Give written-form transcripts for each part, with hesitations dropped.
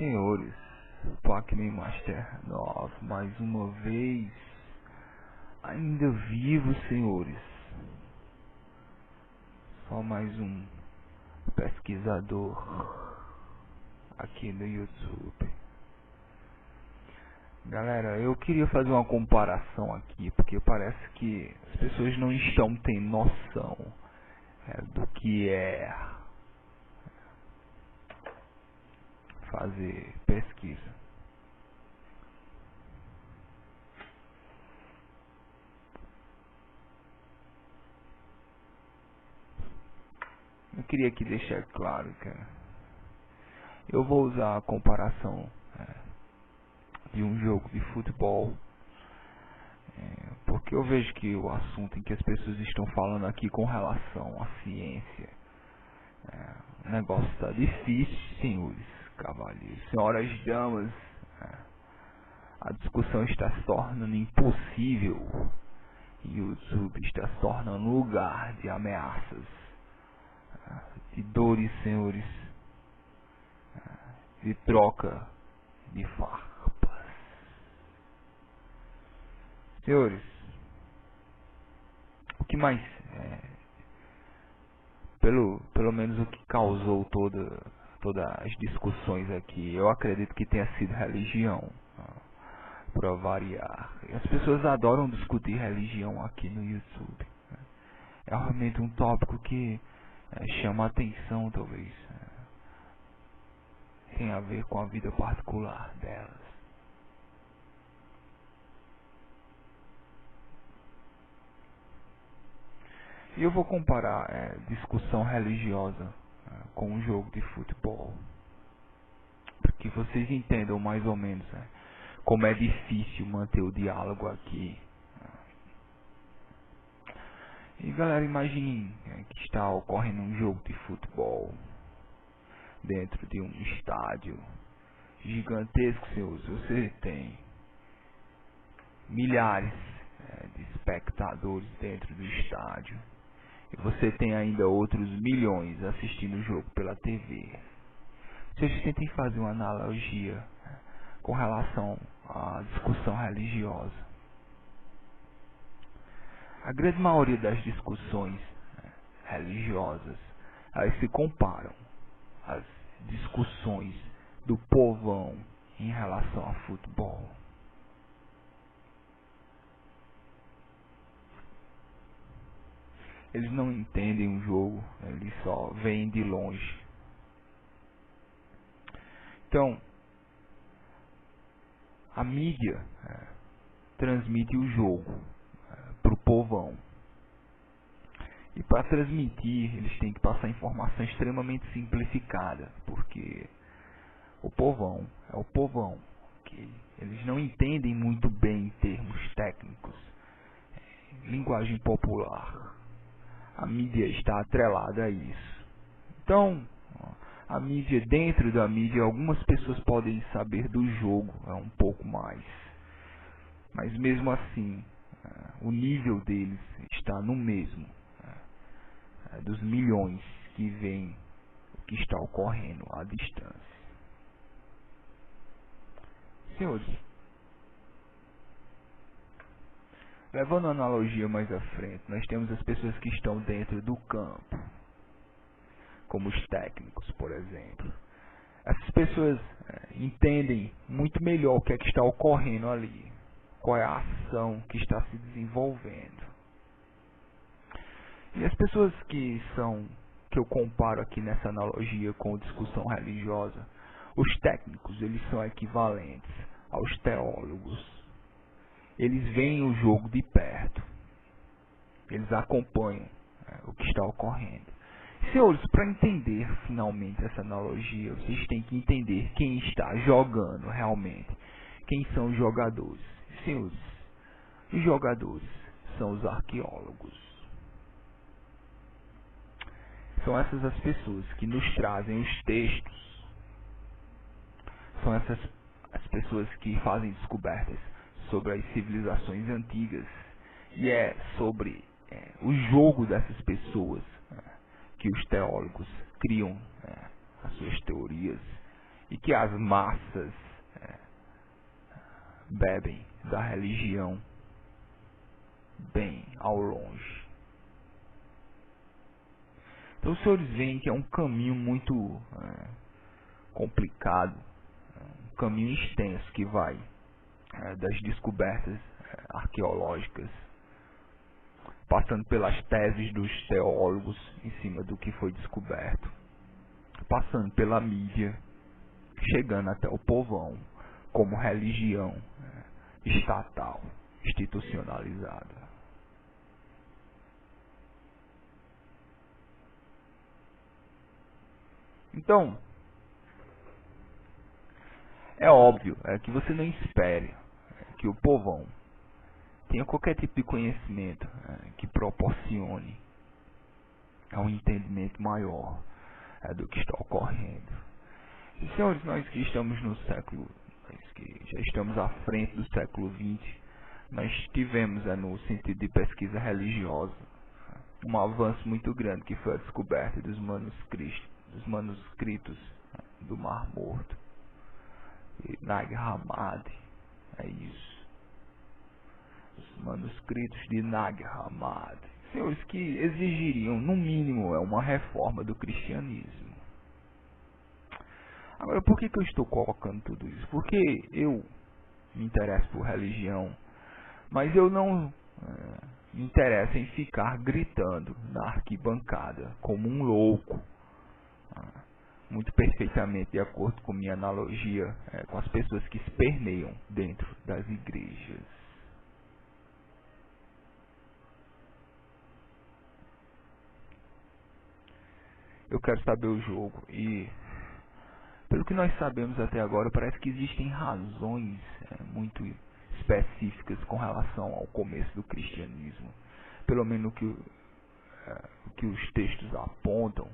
Senhores, Pac-Man Master 9, mais uma vez, ainda vivo, senhores. Só mais um pesquisador aqui no YouTube. Galera, eu queria fazer uma comparação aqui, porque parece que as pessoas não estão tendo noção do que é fazer pesquisa. Eu queria aqui deixar claro, cara. Eu vou usar a comparação de um jogo de futebol, porque eu vejo que o assunto em que as pessoas estão falando aqui com relação à ciência, o negócio está difícil, senhores, cavalheiros, senhoras, damas. A discussão está se tornando impossível e o YouTube está se tornando lugar de ameaças, de dores, senhores, de troca de farpas. Senhores, o que mais, pelo menos o que causou todas as discussões aqui, eu acredito que tenha sido religião, para variar. E as pessoas adoram discutir religião aqui no YouTube. É realmente um tópico que chama a atenção, talvez. Tem a ver com a vida particular delas. E eu vou comparar discussão religiosa com um jogo de futebol, para que vocês entendam mais ou menos como é difícil manter o diálogo aqui. E galera, imagine que está ocorrendo um jogo de futebol dentro de um estádio gigantesco, senhores. Você tem milhares de espectadores dentro do estádio. E você tem ainda outros milhões assistindo o jogo pela TV. Vocês tentem fazer uma analogia com relação à discussão religiosa. A grande maioria das discussões religiosas, elas se comparam às discussões do povão em relação a futebol. Eles não entendem o jogo, eles só veem de longe. Então, a mídia transmite o jogo para o povão. E para transmitir, eles têm que passar informação extremamente simplificada, porque o povão é o povão, que eles não entendem muito bem termos técnicos, linguagem popular. A mídia está atrelada a isso. Então, a mídia, dentro da mídia, algumas pessoas podem saber do jogo um pouco mais. Mas mesmo assim, o nível deles está no mesmo, dos milhões que veem o que está ocorrendo à distância. Senhores, levando a analogia mais à frente, nós temos as pessoas que estão dentro do campo, como os técnicos, por exemplo. Essas pessoas entendem muito melhor o que é que está ocorrendo ali, qual é a ação que está se desenvolvendo. E as pessoas que eu comparo aqui nessa analogia com discussão religiosa, os técnicos, eles são equivalentes aos teólogos. Eles veem o jogo de perto. Eles acompanham o que está ocorrendo. Senhores, para entender finalmente essa analogia, vocês têm que entender quem está jogando realmente. Quem são os jogadores? Senhores, os jogadores são os arqueólogos. São essas as pessoas que nos trazem os textos. São essas as pessoas que fazem descobertas sobre as civilizações antigas. E é sobre o jogo dessas pessoas que os teólogos criam as suas teorias e que as massas bebem da religião bem ao longe. Então os senhores veem que é um caminho muito complicado, um caminho extenso que vai das descobertas arqueológicas, passando pelas teses dos teólogos em cima do que foi descoberto, passando pela mídia, chegando até o povão como religião estatal, institucionalizada. Então, é óbvio que você não espere que o povão tenha qualquer tipo de conhecimento que proporcione um entendimento maior do que está ocorrendo. E, senhores, nós que estamos no século, nós que já estamos à frente do século XX, nós tivemos, no sentido de pesquisa religiosa, um avanço muito grande que foi a descoberta dos manuscritos do Mar Morto, e Nag Hammadi, é isso, os manuscritos de Nag Hammadi, senhores, que exigiriam, no mínimo, uma reforma do cristianismo. Agora, por que eu estou colocando tudo isso? Porque eu me interesso por religião, mas eu não me interesso em ficar gritando na arquibancada como um louco, muito perfeitamente de acordo com minha analogia com as pessoas que esperneiam dentro das igrejas. Eu quero saber o jogo e, pelo que nós sabemos até agora, parece que existem razões muito específicas com relação ao começo do cristianismo. Pelo menos o que os textos apontam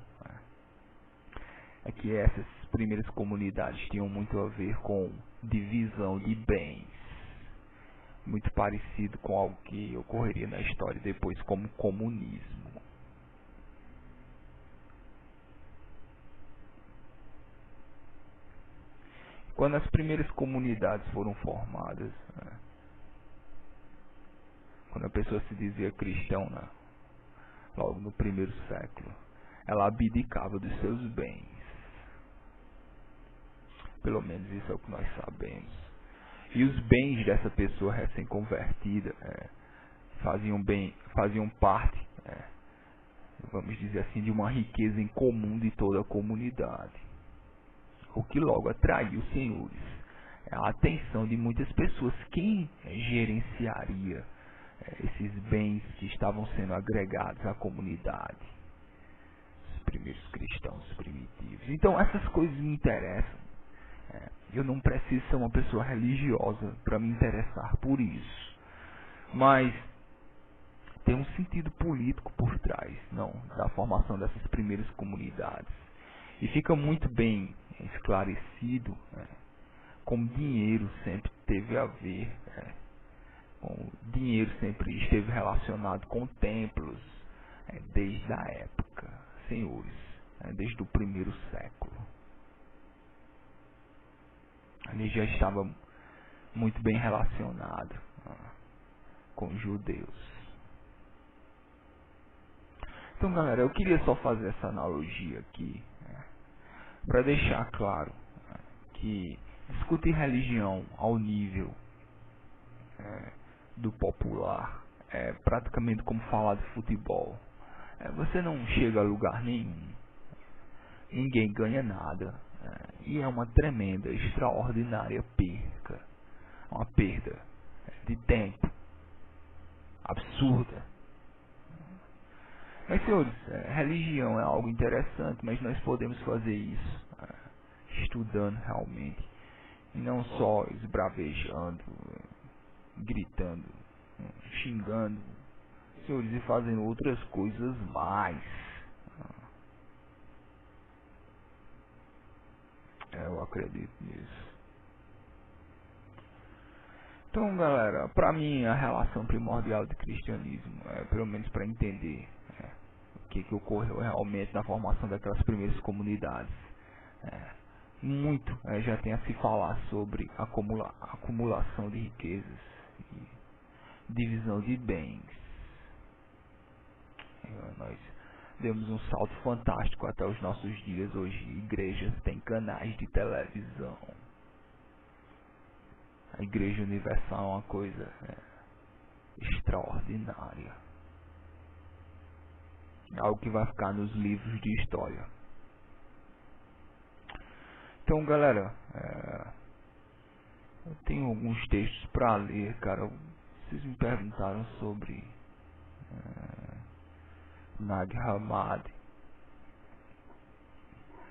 é que essas primeiras comunidades tinham muito a ver com divisão de bens, muito parecido com algo que ocorreria na história depois como comunismo. Quando as primeiras comunidades foram formadas, quando a pessoa se dizia cristão, logo no primeiro século, ela abdicava dos seus bens. Pelo menos isso é o que nós sabemos. E os bens dessa pessoa recém-convertida faziam parte, vamos dizer assim, de uma riqueza em comum de toda a comunidade. O que logo atraiu, senhores, a atenção de muitas pessoas. Quem gerenciaria esses bens que estavam sendo agregados à comunidade? Os primeiros cristãos primitivos. Então essas coisas me interessam. Eu não preciso ser uma pessoa religiosa para me interessar por isso. Mas tem um sentido político por trás, da formação dessas primeiras comunidades. E fica muito bem esclarecido como dinheiro sempre teve a ver, como dinheiro sempre esteve relacionado com templos, desde a época, senhores, desde o primeiro século. Ele já estava muito bem relacionado com os judeus. Então, galera, eu queria só fazer essa analogia aqui, para deixar claro que discutir religião ao nível do popular é praticamente como falar de futebol. Você não chega a lugar nenhum, ninguém ganha nada, e é uma tremenda, extraordinária perca, uma perda de tempo absurda. Mas, senhores, religião é algo interessante, mas nós podemos fazer isso estudando realmente, e não só esbravejando, gritando, xingando, senhores, e fazendo outras coisas mais. Eu acredito nisso. Então, galera, para mim a relação primordial do cristianismo, pelo menos para entender o que ocorreu realmente na formação daquelas primeiras comunidades, muito já tem a se falar sobre acumulação de riquezas e divisão de bens. Nós demos um salto fantástico até os nossos dias. Hoje igrejas têm canais de televisão. A Igreja Universal é uma coisa extraordinária. É algo que vai ficar nos livros de história. Então, galera, eu tenho alguns textos para ler, cara. Vocês me perguntaram sobre Nag Hammadi.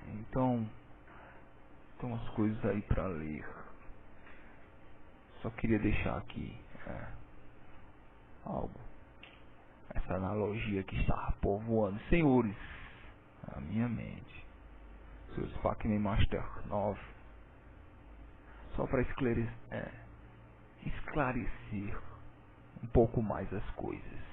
Então, tem umas coisas aí para ler. Só queria deixar aqui algo. Essa analogia que está povoando, senhores, a minha mente. Seus Pac-Man Master 9. Só para esclarecer um pouco mais as coisas.